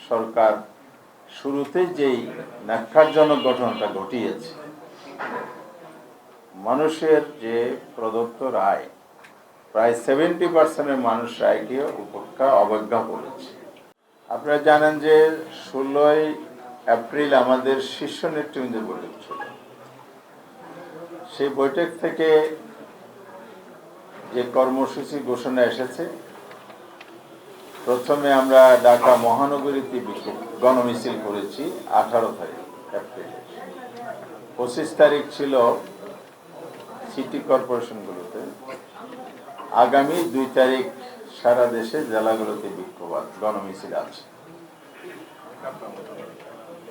সরকার শুরুতে যেই ন্যাক্কারজনক ঘটনাটা ঘটিয়েছে, মানুষের যে প্রদত্ত রায়, প্রায় 70% মানুষ রায়কে উপেক্ষা অবজ্ঞা করেছে। আপনারা জানেন যে 16ই এপ্রিল আমাদের শীর্ষ নেতৃবৃন্দের বৈঠক ছিল। সেই বৈঠক থেকে যে কর্মসূচি ঘোষণা এসেছে, প্রথমে আমরা ঢাকা মহানগরীতে গণমিছিল করেছি 18 তারিখ এপ্রিলে। 25 তারিখ ছিল সিটি কর্পোরেশনগুলোতে। আগামী 2 তারিখ সারা দেশে জেলাগুলোতে বিক্ষোভ গণমিছিল আছে।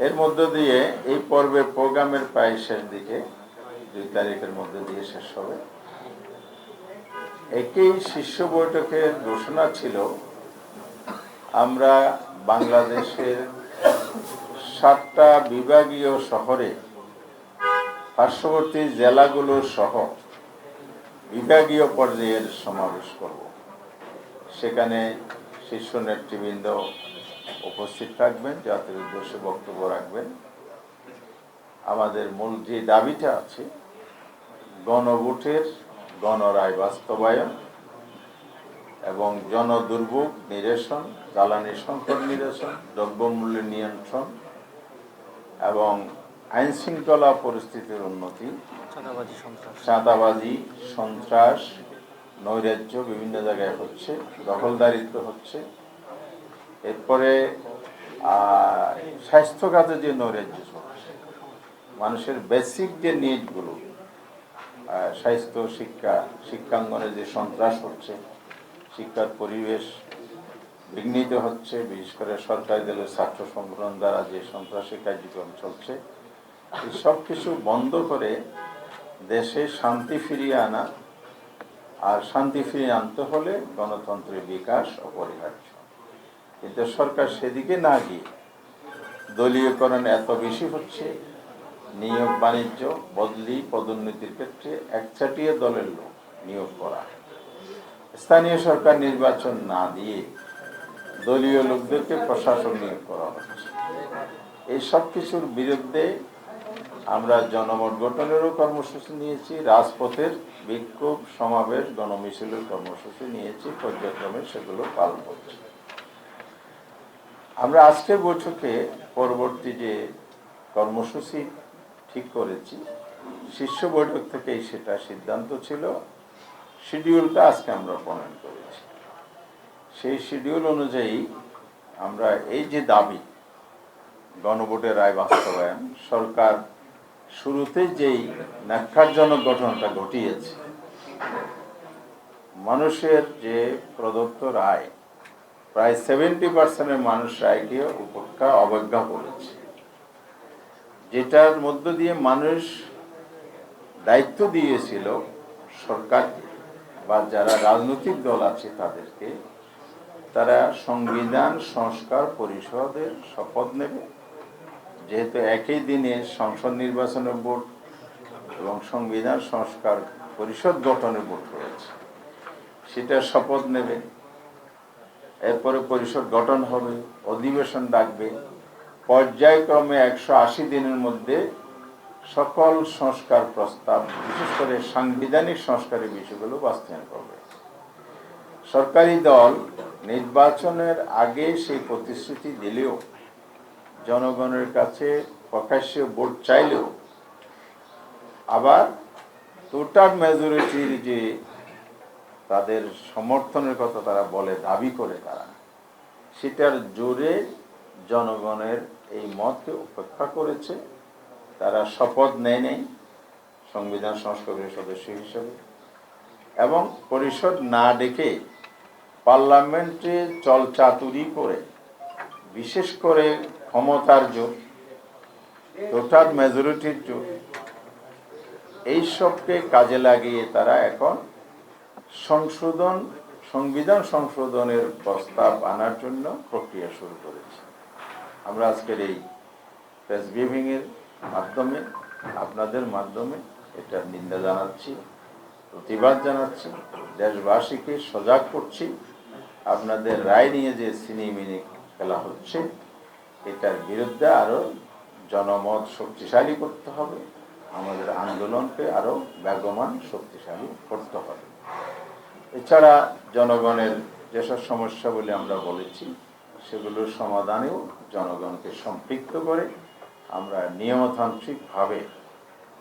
এর মধ্য দিয়ে এই পর্বের প্রোগ্রামের প্রায় শেষ দিকে, 2 তারিখের মধ্যে দিয়ে শেষ হবে। একই শীর্ষ বৈঠকের ঘোষণা ছিল আমরা বাংলাদেশের 7টা বিভাগীয় শহরে পার্শ্ববর্তী জেলাগুলো সহ বিভাগীয় পর্যায়ের সমাবেশ করব। সেখানে শীর্ষ নেতৃবৃন্দ উপস্থিত থাকবেন, জাতির উদ্দেশ্যে বক্তব্য রাখবেন। আমাদের মূল যে দাবিটা আছে, গণভোটের গণরায় বাস্তবায়ন এবং জনদুর্ভোগ নিরসন, জ্বালানি সংকট নিরসন, দ্রব্যমূল্য নিয়ন্ত্রণ এবং আইন শৃঙ্খলা পরিস্থিতির উন্নতি, চাঁদাবাজি, সন্ত্রাস, নৈরাজ্য বিভিন্ন জায়গায় হচ্ছে, দখলদারিত্ব হচ্ছে। এরপরে স্বাস্থ্য খাতে যে নৈরাজ্য হচ্ছে, মানুষের বেসিক যে নিডগুলো, স্বাস্থ্য, শিক্ষাঙ্গনে যে সন্ত্রাস হচ্ছে, শিক্ষার পরিবেশ বিঘ্নিত হচ্ছে, বিশেষ করে সরকারি দলের ছাত্র সংগঠন দ্বারা যে সন্ত্রাসী কার্যক্রম চলছে, এই সব কিছু বন্ধ করে দেশে শান্তি ফিরিয়ে আনা। আর শান্তি ফিরিয়ে আনতে হলে গণতন্ত্রের বিকাশ অপরিহার্য। কিন্তু সরকার সেদিকে না গিয়ে দলীয়করণ এত বেশি হচ্ছে, নিয়োগ বাণিজ্য, বদলি, পদোন্নতির ক্ষেত্রে একচাটিয়া দলের লোক নিয়োগ করা, স্থানীয় সরকার নির্বাচন না দিয়ে দলীয় লোকদেরকে প্রশাসন নিয়োগ করা হচ্ছে। এই সব কিছুর বিরুদ্ধে আমরা জনমত গঠনেরও কর্মসূচি নিয়েছি, রাজপথের বিক্ষোভ, সমাবেশ, গণমিছিলের কর্মসূচি নিয়েছি, পর্যায়ক্রমে সেগুলো পালন হচ্ছে। আমরা আজকের বৈঠকে পরবর্তী যে কর্মসূচি ঠিক করেছি, শীর্ষ বৈঠক থেকেই সেটা সিদ্ধান্ত ছিল, শিডিউলটা আজকে আমরা প্রণয়ন করেছি। সেই শিডিউল অনুযায়ী আমরা এই যে দাবি, গণভোটের রায় বাস্তবায়ন, সরকার শুরুতে যেই ন্যাক্কারজনক ঘটনাটা ঘটিয়েছে, মানুষের যে প্রদত্ত রায়, প্রায় 70% মানুষ রায়কে উপেক্ষা অবজ্ঞা করেছে, যেটার মধ্য দিয়ে মানুষ দায়িত্ব দিয়েছিল সরকারকে বা যারা রাজনৈতিক দল আছে তাদেরকে, তারা সংবিধান সংস্কার পরিষদের শপথ নেবে। যেহেতু একই দিনে সংসদ নির্বাচনের ভোট এবং সংবিধান সংস্কার পরিষদ গঠনের ভোট রয়েছে, সেটা শপথ নেবে। এরপরে পরিষদ গঠন হবে, অধিবেশন ডাকবে, পর্যায়ক্রমে 180 দিনের মধ্যে সকল সংস্কার প্রস্তাব, বিশেষ করে সাংবিধানিক সংস্কারের বিষয়গুলো বাস্তবায়ন করবে। সরকারি দল নির্বাচনের আগে সেই প্রতিশ্রুতি দিলেও, জনগণের কাছে প্রকাশ্যে ভোট চাইলেও, আবার টোটাল মেজরিটির যে তাদের সমর্থনের কথা তারা বলে, দাবি করে তারা, সেটার জোরে জনগণের এই মতকে উপেক্ষা করেছে। তারা শপথ নেয় নাই সংবিধান সংস্কারের সদস্য হিসেবে, এবং পরিষদ না ডেকে পার্লামেন্টে চলচাতুরি করে, বিশেষ করে ক্ষমতার জোর, টোটাল মেজরিটির জোর, এইসবকে কাজে লাগিয়ে তারা এখন সংবিধান সংশোধনের প্রস্তাব আনার জন্য প্রক্রিয়া শুরু করেছে। আমরা আজকের এই প্রেস ব্রিফিংয়ের মাধ্যমে, আপনাদের মাধ্যমে এটার নিন্দা জানাচ্ছি, প্রতিবাদ জানাচ্ছি, দেশবাসীকে সজাগ করছি। আপনাদের রায় নিয়ে যে সিনেমিনি খেলা হচ্ছে, এটার বিরুদ্ধে আরো জনমত শক্তিশালী করতে হবে, আমাদের আন্দোলনকে আরো বেগবান শক্তিশালী করতে হবে। এছাড়া জনগণের যেসব সমস্যা বলে আমরা বলেছি সেগুলোর সমাধানেও জনগণকে সম্পৃক্ত করে আমরা নিয়মতান্ত্রিকভাবে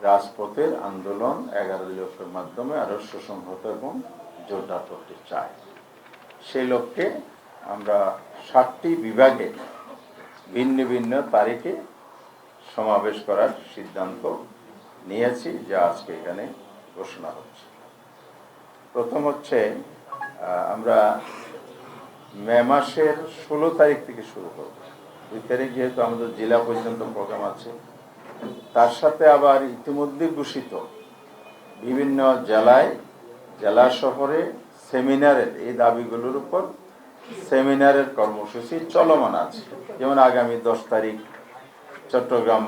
রাজপথের আন্দোলন 11 দফার মাধ্যমে আরো সুসংহত এবং জোরদার করতে চাই। সেই লক্ষ্যে আমরা 7টি বিভাগে ভিন্ন ভিন্ন তারিখে সমাবেশ করার সিদ্ধান্ত নিয়েছি, যা আজকে এখানে ঘোষণা হচ্ছে। প্রথম হচ্ছে আমরা মে মাসের 16 তারিখ থেকে শুরু করব। 2 তারিখ যেহেতু আমাদের জেলা পর্যন্ত প্রোগ্রাম আছে, তার সাথে আবার ইতিমধ্যে ঘোষিত বিভিন্ন জেলায়, জেলা শহরে সেমিনারের এই দাবিগুলোর উপর সেমিনারের কর্মসূচি চলমান আছে। যেমন আগামী 10 তারিখ চট্টগ্রাম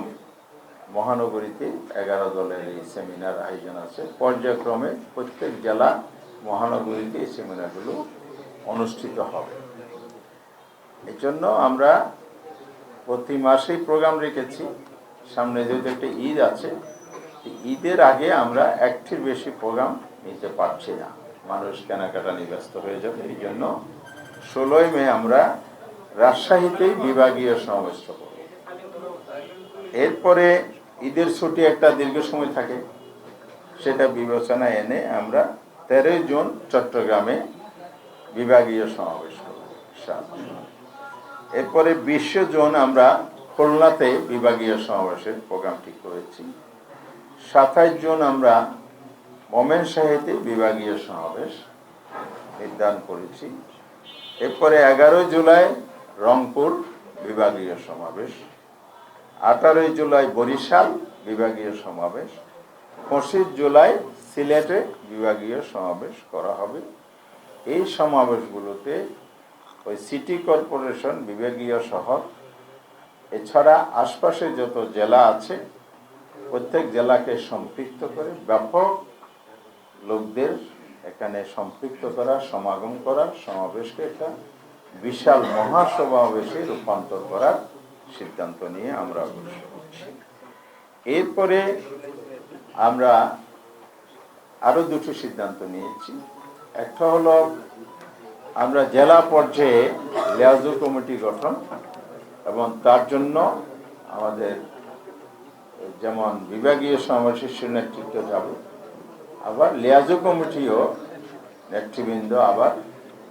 মহানগরীতে 11 দলের এই সেমিনার আয়োজন আছে। পর্যায়ক্রমে প্রত্যেক জেলা মহানগরীতে এই সেমিনারগুলো অনুষ্ঠিত হবে। এই জন্য আমরা প্রতি মাসেই প্রোগ্রাম রেখেছি। সামনে যেহেতু একটা ঈদ আছে, ঈদের আগে আমরা একটির বেশি প্রোগ্রাম নিতে পারছি না, মানুষ কেনাকাটা নিয়ে ব্যস্ত হয়ে যাবে। এই জন্য 16 মে আমরা রাজশাহীতেই বিভাগীয় সমাবেশ করব। এরপরে ঈদের ছুটি একটা দীর্ঘ সময় থাকে, সেটা বিবেচনায় এনে আমরা 13 জুন চট্টগ্রামে বিভাগীয় সমাবেশ করব। এরপরে 20 জুন আমরা খুলনাতে বিভাগীয় সমাবেশের প্রোগ্রাম ঠিক করেছি। 27 জুন আমরা ময়মনসিংহে বিভাগীয় সমাবেশ নির্ধারণ করেছি। এরপরে 11 জুলাই রংপুর বিভাগীয় সমাবেশ, 18 জুলাই বরিশাল বিভাগীয় সমাবেশ, 25 জুলাই সিলেটে বিভাগীয় সমাবেশ করা হবে। এই সমাবেশগুলোতে ওই সিটি কর্পোরেশন বিভাগীয় শহর এছাড়া আশপাশে যত জেলা আছে প্রত্যেক জেলাকে সম্পৃক্ত করে ব্যাপক লোকদের এখানে সম্পৃক্ত করা, সমাগম করা, সমাবেশকে একটা বিশাল মহাসমাবেশে রূপান্তর করার সিদ্ধান্ত নিয়ে আমরা অগ্রসর হচ্ছি। এরপরে আমরা আরো দুটো সিদ্ধান্ত নিয়েছি। একটা হলো আমরা জেলা পর্যায়ে লিয়াজু কমিটি গঠন, এবং তার জন্য আমাদের যেমন বিভাগীয় সমাবেশের নেতৃত্ব যাবে, আবার লিয়াজু কমিটিও নেতৃবৃন্দ আবার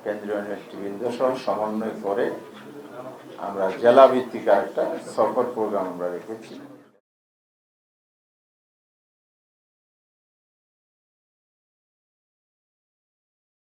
কেন্দ্রীয় নেতৃবৃন্দ সহ সমন্বয় করে আমরা জেলা ভিত্তিক একটা সফর প্রোগ্রাম আমরা রেখেছি।